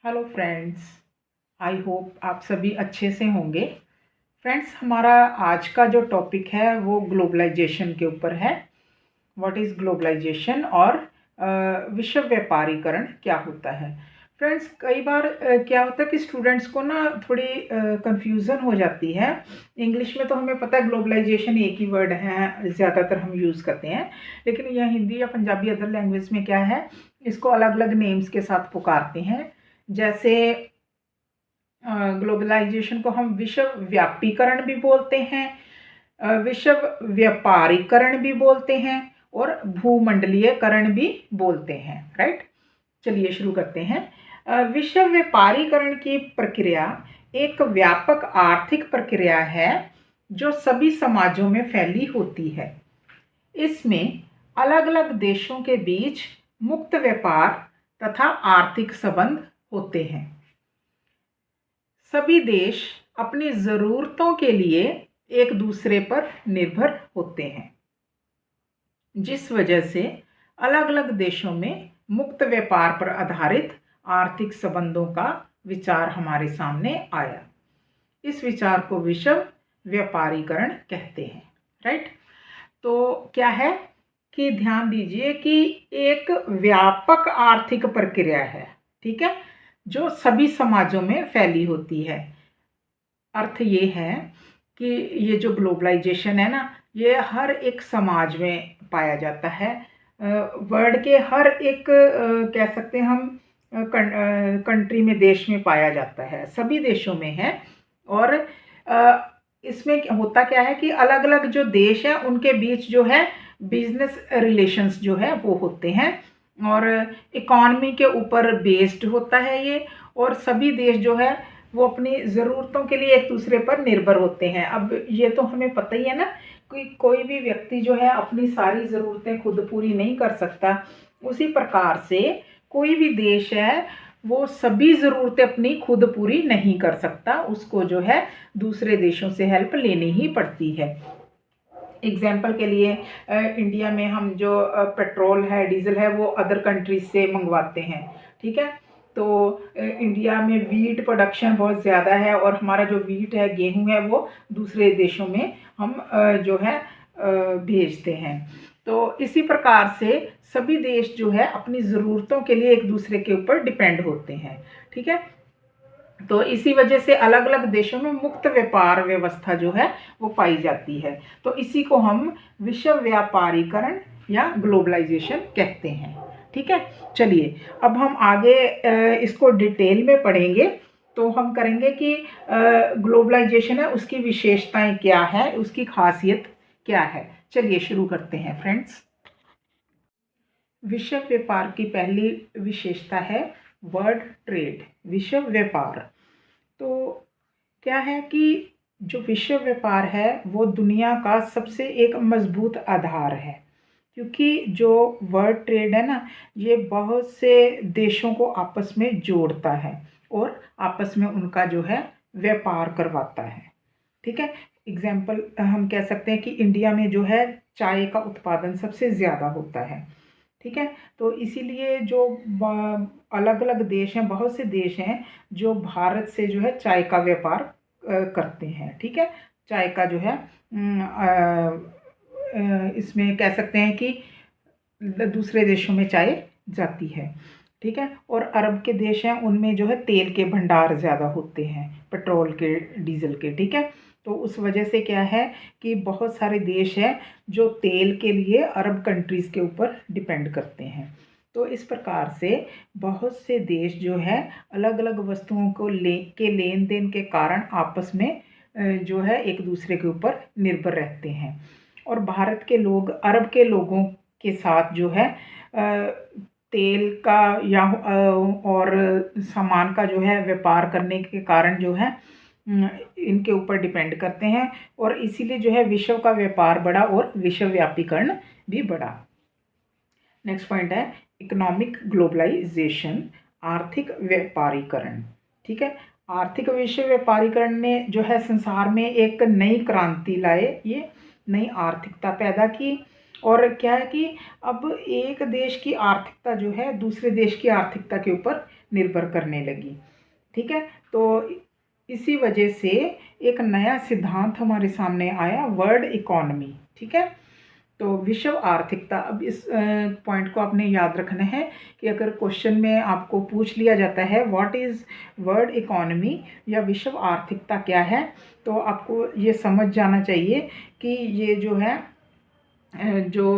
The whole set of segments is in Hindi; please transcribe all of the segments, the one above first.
Hello friends. आई होप आप सभी अच्छे से होंगे। फ्रेंड्स, हमारा आज का जो टॉपिक है वो ग्लोबलाइजेशन के ऊपर है। व्हाट इज़ ग्लोबलाइजेशन और विश्व व्यापारीकरण क्या होता है। फ्रेंड्स, कई बार क्या होता है कि स्टूडेंट्स को ना थोड़ी कंफ्यूजन हो जाती है। इंग्लिश में तो हमें पता है ग्लोबलाइजेशन एक ही वर्ड है, ज़्यादातर हम यूज़ करते हैं, लेकिन यह हिंदी या पंजाबी अदर लैंग्वेज में क्या है, इसको अलग अलग नेम्स के साथ पुकारते हैं। जैसे ग्लोबलाइजेशन को हम विश्व व्यापीकरण भी बोलते हैं, विश्व व्यापारीकरण भी बोलते हैं और भूमंडलीयकरण भी बोलते हैं। राइट, चलिए शुरू करते हैं। विश्व व्यापारीकरण की प्रक्रिया एक व्यापक आर्थिक प्रक्रिया है जो सभी समाजों में फैली होती है। इसमें अलग अलग देशों के बीच मुक्त व्यापार तथा आर्थिक संबंध होते हैं। सभी देश अपनी ज़रूरतों के लिए एक दूसरे पर निर्भर होते हैं, जिस वजह से अलग अलग देशों में मुक्त व्यापार पर आधारित आर्थिक संबंधों का विचार हमारे सामने आया। इस विचार को विश्व व्यापारीकरण कहते हैं। राइट, तो क्या है कि ध्यान दीजिए कि एक व्यापक आर्थिक प्रक्रिया है, ठीक है, जो सभी समाजों में फैली होती है। अर्थ ये है कि ये जो ग्लोबलाइजेशन है ना, ये हर एक समाज में पाया जाता है। वर्ल्ड के हर एक कह सकते हैं हम कंट्री में, देश में पाया जाता है, सभी देशों में है। और इसमें होता क्या है कि अलग अलग जो देश हैं उनके बीच जो है बिजनेस रिलेशंस जो है वो होते हैं और इकॉनमी के ऊपर बेस्ड होता है ये। और सभी देश जो है वो अपनी ज़रूरतों के लिए एक दूसरे पर निर्भर होते हैं। अब ये तो हमें पता ही है ना कि कोई भी व्यक्ति जो है अपनी सारी ज़रूरतें खुद पूरी नहीं कर सकता। उसी प्रकार से कोई भी देश है वो सभी ज़रूरतें अपनी खुद पूरी नहीं कर सकता, उसको जो है दूसरे देशों से हेल्प लेनी ही पड़ती है। एग्जाम्पल के लिए इंडिया में हम जो पेट्रोल है, डीजल है, वो अदर कंट्रीज से मंगवाते हैं, ठीक है। तो इंडिया में वीट प्रोडक्शन बहुत ज़्यादा है और हमारा जो वीट है, गेहूं है, वो दूसरे देशों में हम जो है भेजते हैं। तो इसी प्रकार से सभी देश जो है अपनी ज़रूरतों के लिए एक दूसरे के ऊपर डिपेंड होते हैं, ठीक है। तो इसी वजह से अलग अलग देशों में मुक्त व्यापार व्यवस्था जो है वो पाई जाती है। तो इसी को हम विश्व व्यापारीकरण या ग्लोबलाइजेशन कहते हैं, ठीक है। चलिए अब हम आगे इसको डिटेल में पढ़ेंगे। तो हम करेंगे कि ग्लोबलाइजेशन है उसकी विशेषताएं क्या है, उसकी खासियत क्या है। चलिए शुरू करते हैं फ्रेंड्स। विश्व व्यापार की पहली विशेषता है वर्ल्ड ट्रेड, विश्व व्यापार। तो क्या है कि जो विश्व व्यापार है वो दुनिया का सबसे एक मजबूत आधार है, क्योंकि जो वर्ल्ड ट्रेड है ना, ये बहुत से देशों को आपस में जोड़ता है और आपस में उनका जो है व्यापार करवाता है, ठीक है। एग्जाम्पल हम कह सकते हैं कि इंडिया में जो है चाय का उत्पादन सबसे ज़्यादा होता है, ठीक है। तो इसीलिए जो अलग अलग देश हैं, बहुत से देश हैं जो भारत से जो है चाय का व्यापार करते हैं, ठीक है। चाय का जो है इसमें कह सकते हैं कि दूसरे देशों में चाय जाती है, ठीक है। और अरब के देश हैं, उनमें जो है तेल के भंडार ज़्यादा होते हैं, पेट्रोल के, डीजल के, ठीक है। तो उस वजह से क्या है कि बहुत सारे देश हैं जो तेल के लिए अरब कंट्रीज़ के ऊपर डिपेंड करते हैं। तो इस प्रकार से बहुत से देश जो है अलग अलग वस्तुओं को लेन देन के कारण आपस में जो है एक दूसरे के ऊपर निर्भर रहते हैं। और भारत के लोग अरब के लोगों के साथ जो है तेल का या और सामान का जो है व्यापार करने के कारण जो है इनके ऊपर डिपेंड करते हैं। और इसीलिए जो है विश्व का व्यापार बढ़ा और विश्व व्यापीकरण भी बढ़ा। नेक्स्ट पॉइंट है इकोनॉमिक ग्लोबलाइजेशन, आर्थिक व्यापारीकरण, ठीक है। आर्थिक विश्व व्यापारीकरण ने जो है संसार में एक नई क्रांति लाए, ये नई आर्थिकता पैदा की। और क्या है कि अब एक देश की आर्थिकता जो है दूसरे देश की आर्थिकता के ऊपर निर्भर करने लगी। ठीक है, तो इसी वजह से एक नया सिद्धांत हमारे सामने आया, वर्ल्ड इकोनॉमी। ठीक है, तो विश्व आर्थिकता। अब इस पॉइंट को आपने याद रखना है कि अगर क्वेश्चन में आपको पूछ लिया जाता है व्हाट इज़ वर्ल्ड इकोनॉमी या विश्व आर्थिकता क्या है, तो आपको ये समझ जाना चाहिए कि ये जो है जो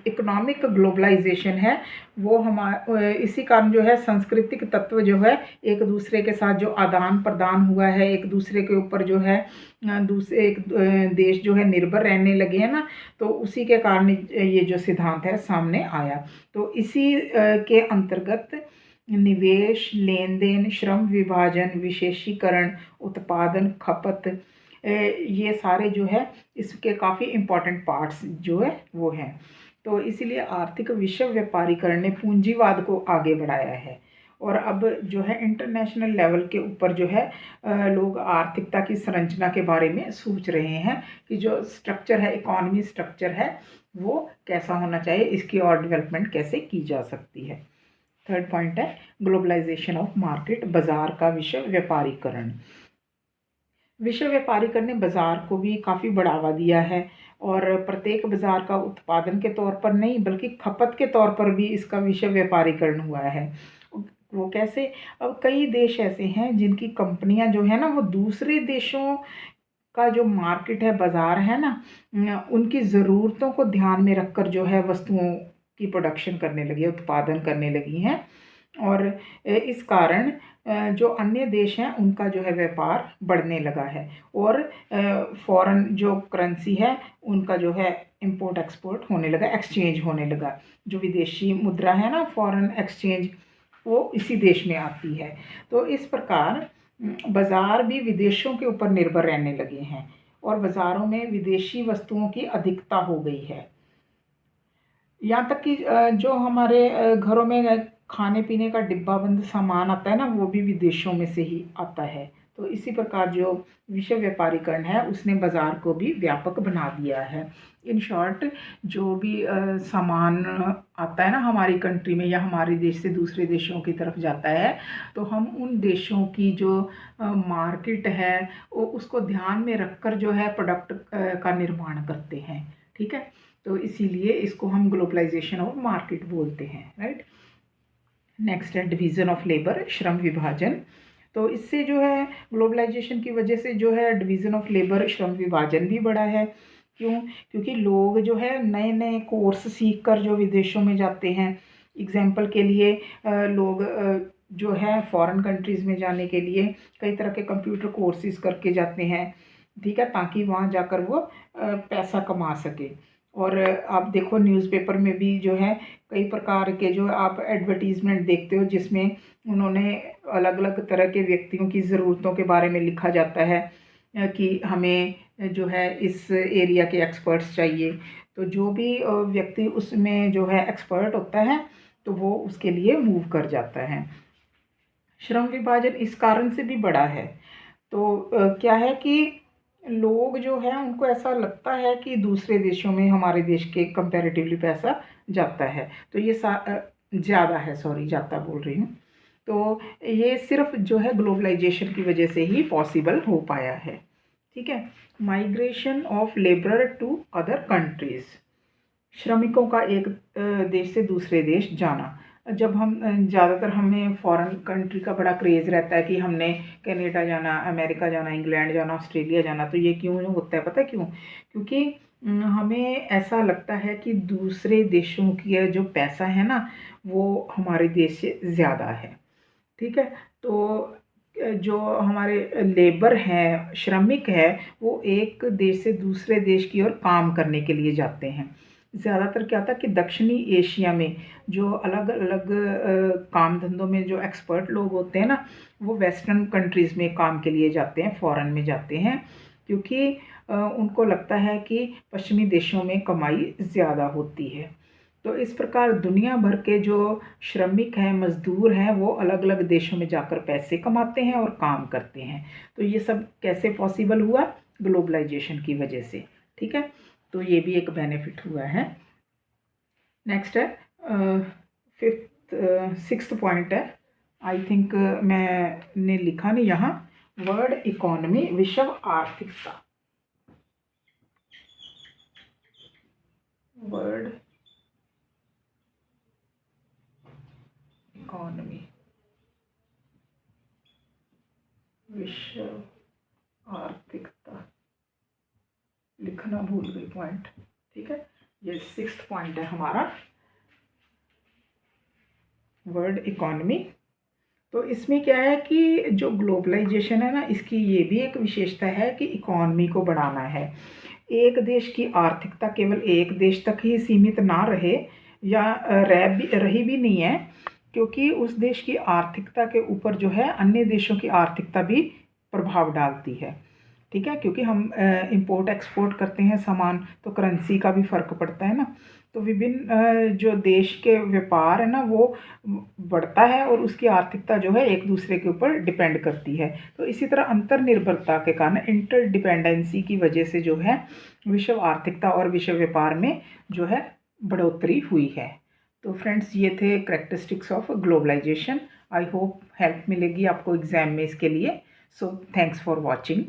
इकोनॉमिक ग्लोबलाइजेशन है वो इसी कारण जो है सांस्कृतिक तत्व जो है एक दूसरे के साथ जो आदान प्रदान हुआ है, एक दूसरे के ऊपर जो है दूसरे एक देश जो है निर्भर रहने लगे हैं ना, तो उसी के कारण ये जो सिद्धांत है सामने आया। तो इसी के अंतर्गत निवेश, लेन देन, श्रम विभाजन, विशेषीकरण, उत्पादन, खपत, ये सारे जो है इसके काफ़ी इम्पॉर्टेंट पार्ट्स जो है वो हैं। तो इसीलिए आर्थिक विश्व व्यापारीकरण ने पूंजीवाद को आगे बढ़ाया है और अब जो है इंटरनेशनल लेवल के ऊपर जो है लोग आर्थिकता की संरचना के बारे में सोच रहे हैं कि जो स्ट्रक्चर है, इकोनॉमी स्ट्रक्चर है, वो कैसा होना चाहिए, इसकी और डेवलपमेंट कैसे की जा सकती है। थर्ड पॉइंट है ग्लोबलाइजेशन ऑफ मार्केट, बाजार का विश्व व्यापारीकरण। विश्व व्यापारीकरण ने बाज़ार को भी काफ़ी बढ़ावा दिया है और प्रत्येक बाज़ार का उत्पादन के तौर पर नहीं बल्कि खपत के तौर पर भी इसका विश्व व्यापारीकरण हुआ है। वो कैसे? अब कई देश ऐसे हैं जिनकी कंपनियां जो है ना वो दूसरे देशों का जो मार्केट है, बाज़ार है ना, उनकी ज़रूरतों को ध्यान में रखकर जो है वस्तुओं की प्रोडक्शन करने लगी, उत्पादन करने लगी हैं और इस कारण जो अन्य देश हैं उनका जो है व्यापार बढ़ने लगा है और फॉरेन जो करेंसी है उनका जो है इंपोर्ट एक्सपोर्ट होने लगा, एक्सचेंज होने लगा। जो विदेशी मुद्रा है ना, फॉरेन एक्सचेंज, वो इसी देश में आती है। तो इस प्रकार बाज़ार भी विदेशों के ऊपर निर्भर रहने लगे हैं और बाज़ारों में विदेशी वस्तुओं की अधिकता हो गई है। यहाँ तक कि जो हमारे घरों में खाने पीने का डिब्बाबंद सामान आता है ना, वो भी विदेशों में से ही आता है। तो इसी प्रकार जो विश्व व्यापारीकरण है उसने बाज़ार को भी व्यापक बना दिया है। इन शॉर्ट, जो भी सामान आता है ना हमारी कंट्री में या हमारे देश से दूसरे देशों की तरफ जाता है, तो हम उन देशों की जो मार्केट है वो उसको ध्यान में रखकर जो है प्रोडक्ट का निर्माण करते हैं। ठीक है, तो इसीलिए इसको हम ग्लोबलाइजेशन ऑफ मार्केट बोलते हैं, राइट। नेक्स्ट है डिवीज़न ऑफ लेबर, श्रम विभाजन। तो इससे जो है ग्लोबलाइजेशन की वजह से जो है डिवीज़न ऑफ लेबर, श्रम विभाजन भी बढ़ा है। क्यों? क्योंकि लोग जो है नए नए कोर्स सीख कर जो विदेशों में जाते हैं। एग्जाम्पल के लिए लोग जो है फॉरेन कंट्रीज़ में जाने के लिए कई तरह के कंप्यूटर कोर्सेज करके जाते हैं, ठीक है, ताकि वहाँ जाकर वो पैसा कमा सके। और आप देखो न्यूज़पेपर में भी जो है कई प्रकार के जो आप एडवर्टीज़मेंट देखते हो जिसमें उन्होंने अलग अलग तरह के व्यक्तियों की ज़रूरतों के बारे में लिखा जाता है कि हमें जो है इस एरिया के एक्सपर्ट्स चाहिए। तो जो भी व्यक्ति उसमें जो है एक्सपर्ट होता है तो वो उसके लिए मूव कर जाता है। श्रम विभाजन इस कारण से भी बढ़ा है। तो क्या है कि लोग जो है उनको ऐसा लगता है कि दूसरे देशों में हमारे देश के कंपैरेटिवली पैसा जाता है, तो ये ज़्यादा है, सॉरी जाता बोल रही हूँ। तो ये सिर्फ जो है ग्लोबलाइजेशन की वजह से ही पॉसिबल हो पाया है। ठीक है, migration of labour to other countries, श्रमिकों का एक देश से दूसरे देश जाना। जब हम ज़्यादातर हमें फॉरेन कंट्री का बड़ा क्रेज़ रहता है कि हमने कनाडा जाना, अमेरिका जाना, इंग्लैंड जाना, ऑस्ट्रेलिया जाना। तो ये क्यों होता है पता है क्यों? क्योंकि हमें ऐसा लगता है कि दूसरे देशों की जो पैसा है ना वो हमारे देश से ज़्यादा है। ठीक है, तो जो हमारे लेबर हैं, श्रमिक है, वो एक देश से दूसरे देश की ओर काम करने के लिए जाते हैं। ज़्यादातर क्या था कि दक्षिणी एशिया में जो अलग अलग काम धंधों में जो एक्सपर्ट लोग होते हैं ना, वो वेस्टर्न कंट्रीज़ में काम के लिए जाते हैं, फॉरेन में जाते हैं, क्योंकि उनको लगता है कि पश्चिमी देशों में कमाई ज़्यादा होती है। तो इस प्रकार दुनिया भर के जो श्रमिक हैं, मज़दूर हैं, वो अलग अलग देशों में जाकर पैसे कमाते हैं और काम करते हैं। तो ये सब कैसे पॉसिबल हुआ? ग्लोबलाइजेशन की वजह से। ठीक है, तो ये भी एक बेनिफिट हुआ है। नेक्स्ट है सिक्स्थ पॉइंट है आई थिंक मैंने लिखा नहीं यहाँ, वर्ल्ड इकोनॉमी विश्व आर्थिकता, वर्ल्ड इकोनॉमी विश्व आर्थिकता, लिखना भूल गई पॉइंट। ठीक है, ये 6th पॉइंट है हमारा, वर्ल्ड इकोनॉमी। तो इसमें क्या है कि जो ग्लोबलाइजेशन है ना, इसकी ये भी एक विशेषता है कि इकोनॉमी को बढ़ाना है। एक देश की आर्थिकता केवल एक देश तक ही सीमित ना रहे, या रही भी नहीं है, क्योंकि उस देश की आर्थिकता के ऊपर जो है अन्य देशों की आर्थिकता भी प्रभाव डालती है। ठीक है, क्योंकि हम इंपोर्ट एक्सपोर्ट करते हैं सामान, तो करेंसी का भी फ़र्क पड़ता है ना। तो विभिन्न जो देश के व्यापार है ना वो बढ़ता है, और उसकी आर्थिकता जो है एक दूसरे के ऊपर डिपेंड करती है। तो इसी तरह अंतर्निर्भरता के कारण, इंटरडिपेंडेंसी की वजह से जो है विश्व आर्थिकता और विश्व व्यापार में जो है बढ़ोतरी हुई है। तो फ्रेंड्स, ये थे characteristics of globalisation. I hope help मिलेगी आपको एग्जाम में इसके लिए। So thanks for watching.